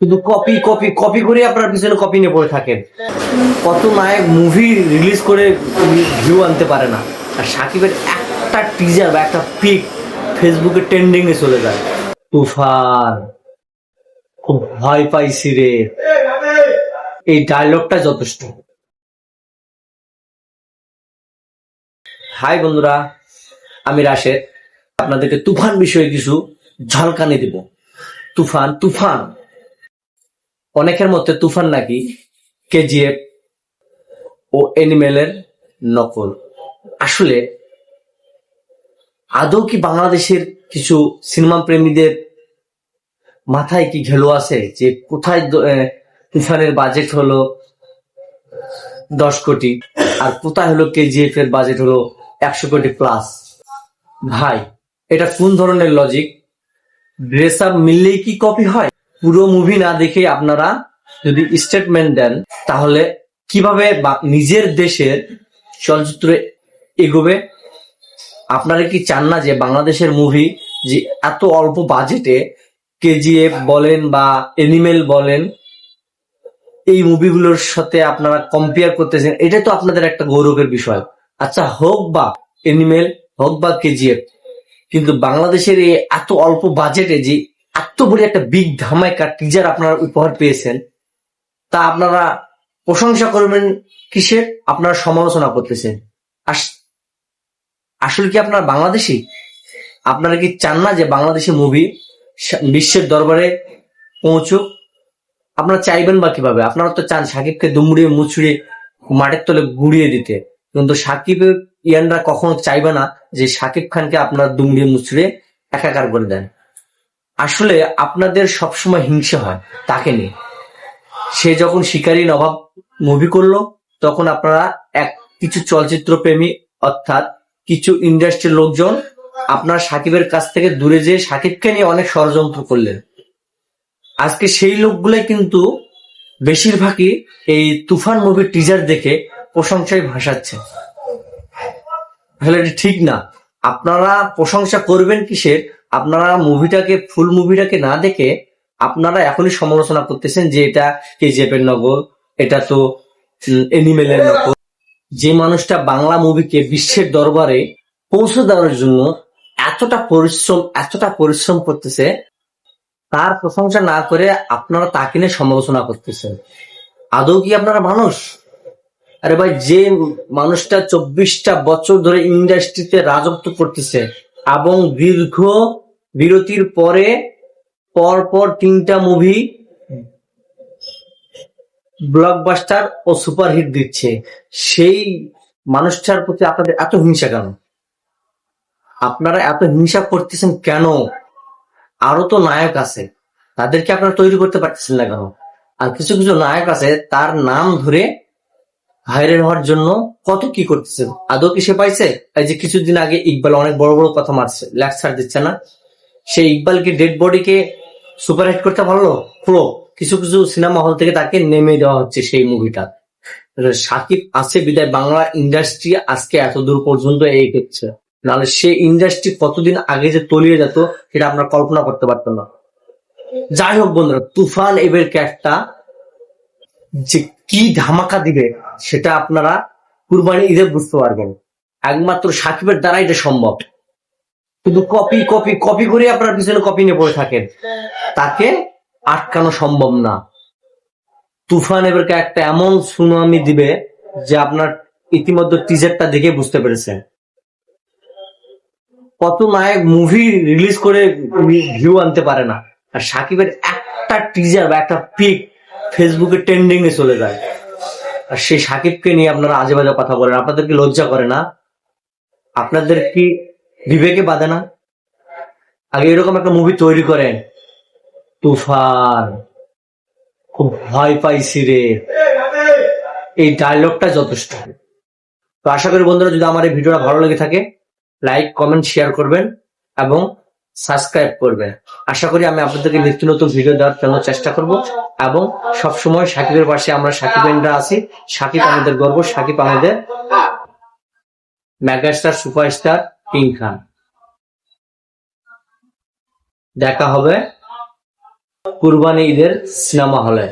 শুধু copy copy copy করে আপনার পিছনে কপি নিয়ে পড়ে থাকেন। কত নায়ক মুভি রিলিজ করে ভিউ আনতে পারে না, আর সাকিবের একটা টিজার বা একটা পিক ফেসবুকে ট্রেন্ডিং এ চলে যায়। তুফান, খুব ভয় পাইছি রে, এই ডায়লগটা যথেষ্ট। হাই বন্ধুরা, আমি রাশেদ, আপনাদেরকে তুফান বিষয়ে কিছু ঝলকানি দিব। তুফান তুফান অনেকের মতে তুফান নাকি কেজিএফ ও এনিমেলের নকল। আসলে আদৌ কি বাংলাদেশের কিছু সিনেমা প্রেমীদের মাথায় কি ঘেলো আছে যে কোথায় তুফানের বাজেট হলো 10 কোটি আর কোথায় হলো কেজিএফ এর বাজেট হলো 100 কোটি প্লাস? ভাই, এটা কোন ধরনের লজিক? ড্রেস আপ মিললেই কি কপি হয়? পুরো মুভি না দেখে আপনারা যদি স্টেটমেন্ট দেন, তাহলে কিভাবে নিজের দেশের চলচ্চিত্র এগোবে? আপনারা কি চান না যে বাংলাদেশের মুভি যে এত অল্প বাজেটে কেজিএফ বলেন বা এনিমেল বলেন, এই মুভিগুলোর সাথে আপনারা কম্পেয়ার করতেছেন, এটা তো আপনাদের একটা গৌরবের বিষয়। আচ্ছা, হোক বা এনিমেল, হোক বা কেজিএফ, কিন্তু বাংলাদেশের এই এত অল্প বাজেটে যে এত বড় একটা বিগ ধামাকা টিজার আপনারা উপহার পেয়েছেন, তা আপনারা প্রশংসা করবেন কিসের? আপনারা সমালোচনা করতেছেন। আসলে কি আপনারা বাংলাদেশি? আপনারা কি চান না যে বাংলাদেশি মুভি বিশ্বের দরবারে পৌঁছুক? আপনারা চাইবেন বা কিভাবে? আপনারা তো চান সাকিবকে দুমড়িয়ে মুচড়িয়ে মাটির তলে গুড়িয়ে দিতে, কিন্তু সাকিবের ইয়ানরা কখনো চাইবে না যে সাকিব খানকে আপনারা দুমড়িয়ে মুচড়িয়ে একাকার করে দেন। আসলে আপনাদের সবসময় হিংসা হয় তাকে নিয়ে। সে যখন শিকারী নবাব মুভি করলো, তখন আপনারা কিছু চলচ্চিত্র প্রেমী অর্থাৎ কিছু ইন্ডাস্ট্রির লোকজন আপনার সাকিবের কাছ থেকে দূরে যেয়ে সাকিবকে নিয়ে অনেক ষড়যন্ত্র করলেন। আজকে সেই লোকগুলাই কিন্তু বেশিরভাগই এই তুফান মুভির টিজার দেখে প্রশংসায় ভাসাচ্ছে। তাহলে এটা ঠিক না। আপনারা প্রশংসা করবেন কিসের? আপনারা ফুল মুভিটাকে না দেখে আপনারা এখনই সমালোচনা করতেছেন যে এটা কেজিএফ এর নকল, এটা তো এনিমেলের নকল। যে মানুষটা বাংলা মুভিকে বিশ্বের দরবারে পৌঁছে দেওয়ার জন্য এতটা পরিশ্রম করতেছে, তার প্রশংসা না করে আপনারা তাকে নিয়ে সমালোচনা করতেছেন। আদৌ কি আপনারা মানুষ? আরে ভাই, যে মানুষটা 24টা বছর ধরে ইন্ডাস্ট্রিতে রাজত্ব করতেছে এবং দীর্ঘ বিরতির পরে পরপর 3টা মুভি ব্লকবাস্টার ও সুপারহিট দিচ্ছে, সেই মানুষটার প্রতি আপনাদের এত হিংসা কেন? আপনারা এত হিংসা করতেছেন কেন? আরো তো নায়ক আছে, তাদেরকে আপনারা তৈরি করতে পারতেছেন না কেন? আর কিছু কিছু নায়ক আছে, তার নাম ধরে ভাইরাল হওয়ার জন্য কত কি করতেছে। আদৌ কি সে পাইছে? এই যে কিছুদিন আগে ইকবাল অনেক বড় বড় কথা মারছে, লেকচার দিচ্ছে না? সেই ইকবালকে ডেড বডিকে সুপারহিট করতে পারলো? কিছু কিছু সিনেমা হল থেকে তাকে নেমে দেওয়া হচ্ছে সেই মুভিটা। সাকিব আছে বিদায় বাংলা ইন্ডাস্ট্রি আজকে এত দূর পর্যন্ত এগোচ্ছে, নাহলে সে ইন্ডাস্ট্রি কতদিন আগে যে তলিয়ে যেত সেটা আপনারা কল্পনা করতে পারতেন না। যাই হোক বন্ধুরা, তুফান এবার একটা যে কি ধামাকা দিবে সেটা আপনারা কুরবানি ঈদে বুঝতে পারবেন। একমাত্র সাকিবের দ্বারা এটা সম্ভব। শুধু কপি কপি কপি করে আপনার পিছনে কপি নিয়ে পড়ে থাকেন, তাকে আটকানো সম্ভব না। তুফান এবার একটা এমন সুনামি দিবে যে আপনার ইতিমধ্যে টিজারটা দেখে বুঝতে পেরেছেন। কত নায়ক মুভি রিলিজ করে ভিউ আনতে পারে না, আর সাকিবের একটা টিজার বা একটা পিক ফেসবুকে ট্রেন্ডিং এ চলে যায়, আর সেই সাকিবকে নিয়ে আপনারা আজে বাজে কথা বলেন। আপনাদের কি লজ্জা করে না? আপনাদের কি বিবেকে বাঁধে না? আগে এরকম একটা মুভি তৈরি করেন। তুফান, খুব ভয় পাইছি রে, এই ডায়লগটা যথেষ্ট। তো আশা করি বন্ধুরা, যদি আমার এই ভিডিওটা ভালো লেগে থাকে, লাইক কমেন্ট শেয়ার করবেন এবং সাবস্ক্রাইব করবেন। আশা করি আমি আপনাদেরকে নিত্য নতুন ভিডিও দেওয়ার জন্য চেষ্টা করব, এবং সবসময় সাকিবের পাশে আমরা সাকিবেনরা আছি। সাকিব আমাদের গর্ব, সাকিব আমাদের মেগাস্টার সুপারস্টার কিং খান। দেখা হবে কুরবানি ঈদের সিনেমা হলে।